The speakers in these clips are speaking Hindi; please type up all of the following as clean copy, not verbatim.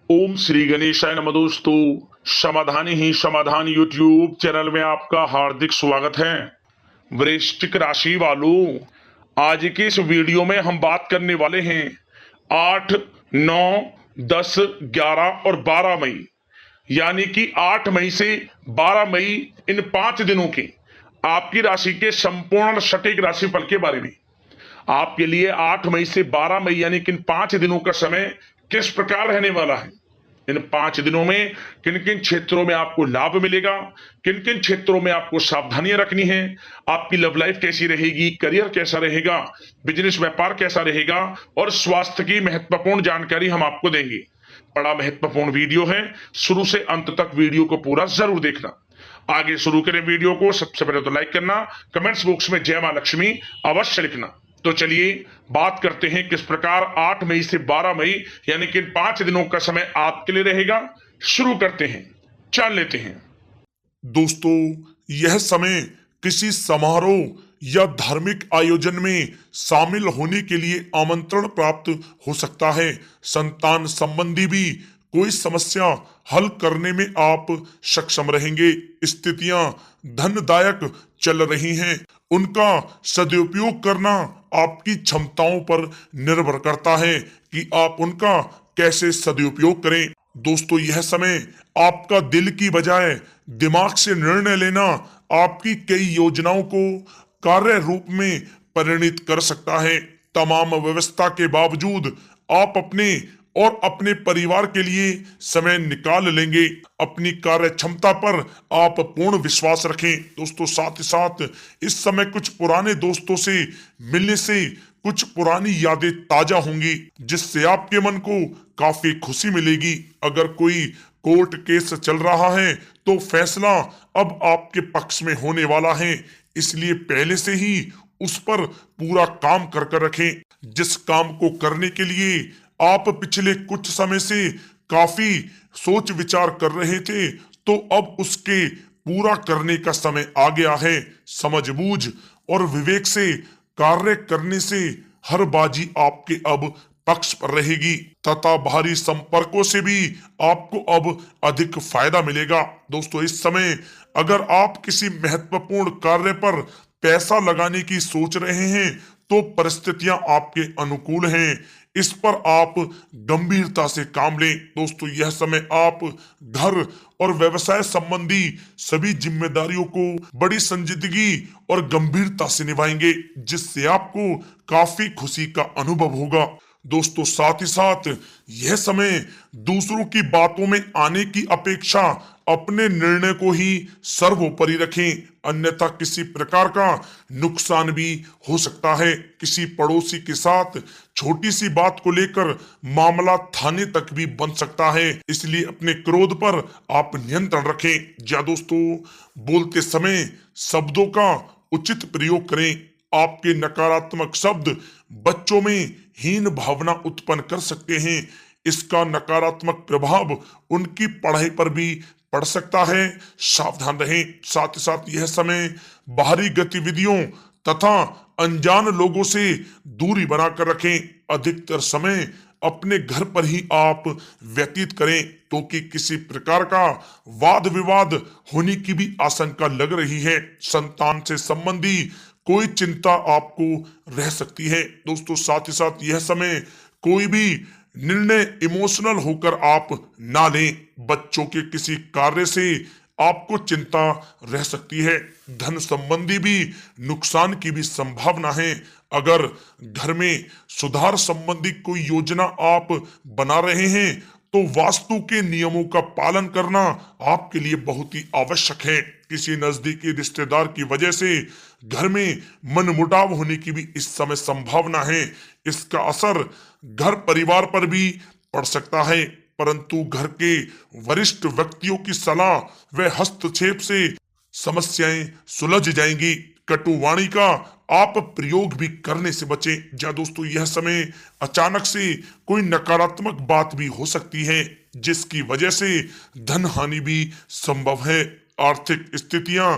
ओम श्री गणेशाय नमः। दोस्तों, समाधान ही समाधान यूट्यूब चैनल में आपका हार्दिक स्वागत है। वृश्चिक राशि वालों, आज के इस वीडियो में हम बात करने वाले हैं 8, 9, 10, 11 और 12 मई, यानी कि 8 मई से 12 मई, इन 5 दिनों के आपकी राशि के संपूर्ण सटीक राशिफल के बारे में। आपके लिए 8 मई से 12 मई यानी कि इन 5 दिनों का समय किस प्रकार रहने वाला है, इन 5 दिनों में किन किन क्षेत्रों में आपको लाभ मिलेगा, किन किन क्षेत्रों में आपको सावधानियां रखनी है, आपकी लव लाइफ कैसी रहेगी, करियर कैसा रहेगा, बिजनेस व्यापार कैसा रहेगा और स्वास्थ्य की महत्वपूर्ण जानकारी हम आपको देंगे। बड़ा महत्वपूर्ण वीडियो है, शुरू से अंत तक वीडियो को पूरा जरूर देखना। आगे शुरू करें वीडियो को, सबसे पहले तो लाइक करना, कमेंट्स बॉक्स में जय मां लक्ष्मी अवश्य लिखना। तो चलिए बात करते हैं किस प्रकार 8 मई से 12 मई यानी कि 5 दिनों का समय आपके लिए रहेगा। शुरू करते हैं, जान लेते हैं। दोस्तों, यह समय किसी समारोह या धार्मिक आयोजन में शामिल होने के लिए आमंत्रण प्राप्त हो सकता है। संतान संबंधी भी कोई समस्या हल करने में आप सक्षम रहेंगे। स्थितियां धनदायक चल रही हैं, उनका सदुपयोग करना आपकी क्षमताओं पर निर्भर करता है कि आप उनका कैसे सदुपयोग करें। दोस्तों, यह समय आपका दिल की बजाय दिमाग से निर्णय लेना आपकी कई योजनाओं को कार्य रूप में परिणित कर सकता है। तमाम व्यवस्था के बावजूद आप अपने और अपने परिवार के लिए समय निकाल लेंगे। अपनी कार्य क्षमता पर आप पूर्ण विश्वास रखें। दोस्तों, साथ ही साथ इस समय कुछ पुराने दोस्तों से मिलने से कुछ पुरानी यादें ताजा होंगी, जिससे आपके मन को काफी खुशी मिलेगी। अगर कोई कोर्ट केस चल रहा है तो फैसला अब आपके पक्ष में होने वाला है, इसलिए पहले से ही उस पर पूरा काम कर रखें। जिस काम को करने के लिए आप पिछले कुछ समय से काफी सोच विचार कर रहे थे, तो अब उसके पूरा करने का समय आ गया है। समझबूझ और विवेक से कार्य करने से हर बाजी आपके अब पक्ष पर रहेगी तथा बाहरी संपर्कों से भी आपको अब अधिक फायदा मिलेगा। दोस्तों, इस समय अगर आप किसी महत्वपूर्ण कार्य पर पैसा लगाने की सोच रहे हैं तो परिस्थितियां आपके अनुकूल हैं। इस पर आप गंभीरता से काम लें। दोस्तों, यह समय आप घर और व्यवसाय संबंधी सभी जिम्मेदारियों को बड़ी संजीदगी और गंभीरता से निभाएंगे, जिससे आपको काफी खुशी का अनुभव होगा। दोस्तों, साथ ही साथ यह समय दूसरों की बातों में आने की अपेक्षा अपने निर्णय को ही सर्वोपरि रखें, अन्यथा किसी प्रकार का नुकसान भी हो सकता है। किसी पड़ोसी के साथ छोटी सी बात को लेकर मामला थाने तक भी बन सकता है, इसलिए अपने क्रोध पर आप नियंत्रण रखें। या दोस्तों, बोलते समय शब्दों का उचित प्रयोग करें। आपके नकारात्मक शब्द बच्चों में हीन भावना उत्पन्न कर सकते हैं। इसका नकारात्मक प्रभाव उनकी पढ़ाई पर भी पड़ सकता है, सावधान रहें। साथ ही साथ यह समय बाहरी गतिविधियों तथा अनजान लोगों से दूरी बनाकर रखें। अधिकतर समय अपने घर पर ही आप व्यतीत करें, क्योंकि किसी प्रकार का वाद विवाद होने की भी आशंका लग रही है। संतान से संबंधी कोई चिंता आपको रह सकती है। दोस्तों, साथ ही साथ यह समय कोई भी निर्णय इमोशनल होकर आप ना लें। बच्चों के किसी कार्य से आपको चिंता रह सकती है। धन संबंधी भी नुकसान की भी संभावना है। अगर घर में सुधार संबंधी कोई योजना आप बना रहे हैं तो वास्तु के नियमों का पालन करना आपके लिए बहुत ही आवश्यक है। किसी नजदीकी रिश्तेदार की वजह से घर में मनमुटाव होने की भी इस समय संभावना है। इसका असर घर परिवार पर भी पड़ सकता है, परंतु घर के वरिष्ठ व्यक्तियों की सलाह व हस्तक्षेप से समस्याएं सुलझ जाएंगी। कटुवाणी का आप प्रयोग भी करने से बचें। या दोस्तों, यह समय अचानक से कोई नकारात्मक बात भी हो सकती है, जिसकी वजह से धन हानि भी संभव है। आर्थिक स्थितियां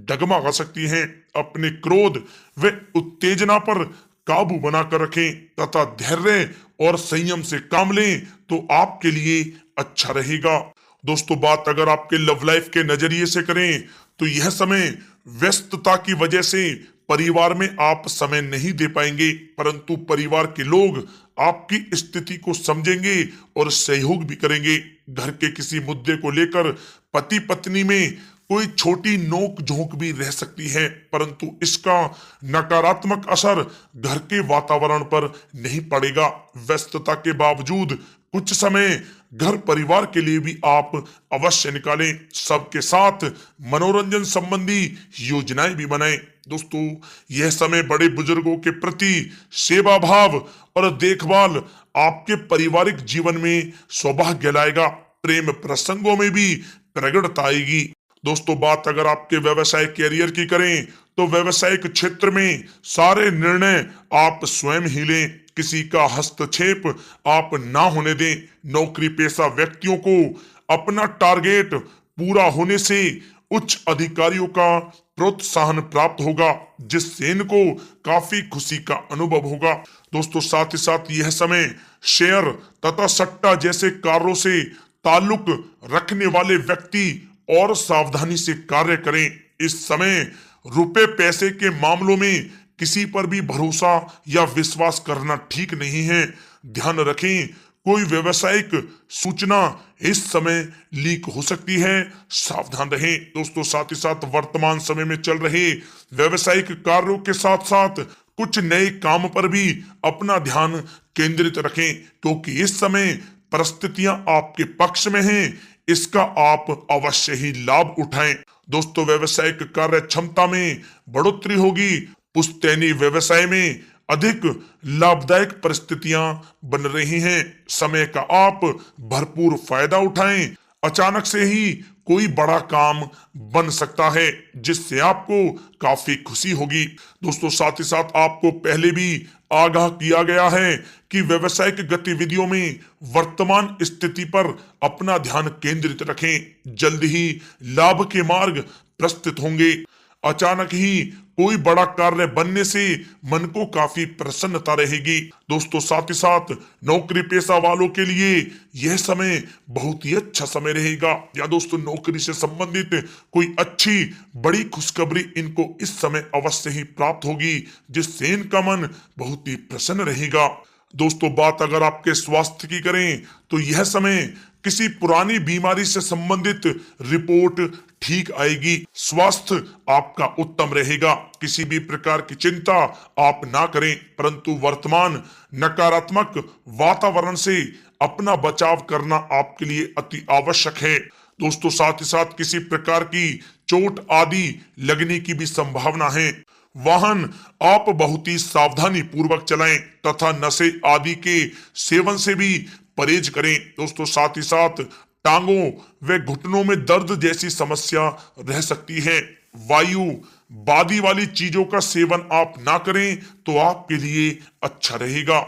डगमगा सकती हैं। अपने क्रोध व उत्तेजना पर काबू बनाकर रखें तथा धैर्य और संयम से काम लें तो आपके लिए अच्छा रहेगा। दोस्तों बात अगर आपके लव लाइफ के नजरिए से करें तो यह समय व्यस्तता की वजह से परिवार में आप समय नहीं दे पाएंगे, परंतु परिवार के लोग आपकी स्थिति को समझेंगे और सहयोग भी करेंगे। घर के किसी मुद्दे को लेकर पति पत्नी में कोई छोटी नोक झोंक भी रह सकती है, परंतु इसका नकारात्मक असर घर के वातावरण पर नहीं पड़ेगा। व्यस्तता के बावजूद कुछ समय घर परिवार के लिए भी आप अवश्य निकालें। सबके साथ मनोरंजन संबंधी योजनाएं भी बनाएं। दोस्तों यह समय बड़े बुजुर्गों के प्रति सेवा भाव और देखभाल आपके पारिवारिक जीवन में सौभाग्य लाएगा। प्रेम प्रसंगों में भी प्रगड़ता आएगी। दोस्तों बात अगर आपके व्यवसाय कैरियर की करें तो व्यवसायिक क्षेत्र में सारे निर्णय आप स्वयं ही लें, किसी का हस्तक्षेप आप ना होने दें। नौकरी पेशा व्यक्तियों को अपना टारगेट पूरा होने से उच्च अधिकारियों का प्रोत्साहन प्राप्त होगा, जिससे इनको काफी खुशी का अनुभव होगा। दोस्तों साथ ही साथ यह समय शेयर तथा सट्टा जैसे कार्यों से ताल्लुक रखने वाले व्यक्ति और सावधानी से कार्य करें। इस समय रुपए पैसे के मामलों में किसी पर भी भरोसा या विश्वास करना ठीक नहीं है। ध्यान रखें, कोई व्यवसायिक सूचना इस समय लीक हो सकती है, सावधान रहें। दोस्तों साथ ही साथ वर्तमान समय में चल रहे व्यवसायिक कार्यों के साथ साथ कुछ नए काम पर भी अपना ध्यान केंद्रित रखें, क्योंकि इस समय परिस्थितियां आपके पक्ष में हैं। इसका आप अवश्य ही लाभ उठाएं। दोस्तों व्यवसायिक कार्य क्षमता में बढ़ोतरी होगी। पुश्तैनी व्यवसाय में अधिक लाभदायक परिस्थितियां बन रही हैं। समय का आप भरपूर फायदा उठाएं। अचानक से ही कोई बड़ा काम बन सकता है, जिससे आपको काफी खुशी होगी। दोस्तों साथ ही साथ आपको पहले भी आगाह किया गया है कि व्यवसायिक गतिविधियों में वर्तमान स्थिति पर अपना ध्यान केंद्रित रखें। जल्द ही लाभ के मार्ग प्रस्तुत होंगे। अचानक ही कोई बड़ा कार्य बनने से मन को काफी प्रसन्नता रहेगी। दोस्तों साथ ही साथ नौकरी पेशा वालों के लिए यह समय बहुत ही अच्छा समय रहेगा, या दोस्तों नौकरी से संबंधित कोई अच्छी बड़ी खुशखबरी इनको इस समय अवश्य ही प्राप्त होगी, जिससे इनका मन बहुत ही प्रसन्न रहेगा। दोस्तों बात अगर आपके स्वास्थ्य की करें तो यह समय किसी पुरानी बीमारी से संबंधित रिपोर्ट ठीक आएगी। स्वास्थ्य आपका उत्तम रहेगा। किसी भी प्रकार की चिंता आप ना करें, परंतु वर्तमान नकारात्मक वातावरण से अपना बचाव करना आपके लिए अति आवश्यक है। दोस्तों साथ ही साथ किसी प्रकार की चोट आदि लगने की भी संभावना है। वाहन आप बहुत ही सावधानी पूर्वक चलाएं तथा नशे आदि के सेवन से भी परहेज करें। दोस्तों साथ ही साथ टांगों व घुटनों में दर्द जैसी समस्या रह सकती है। वायु बादी वाली चीजों का सेवन आप ना करें तो आपके लिए अच्छा रहेगा।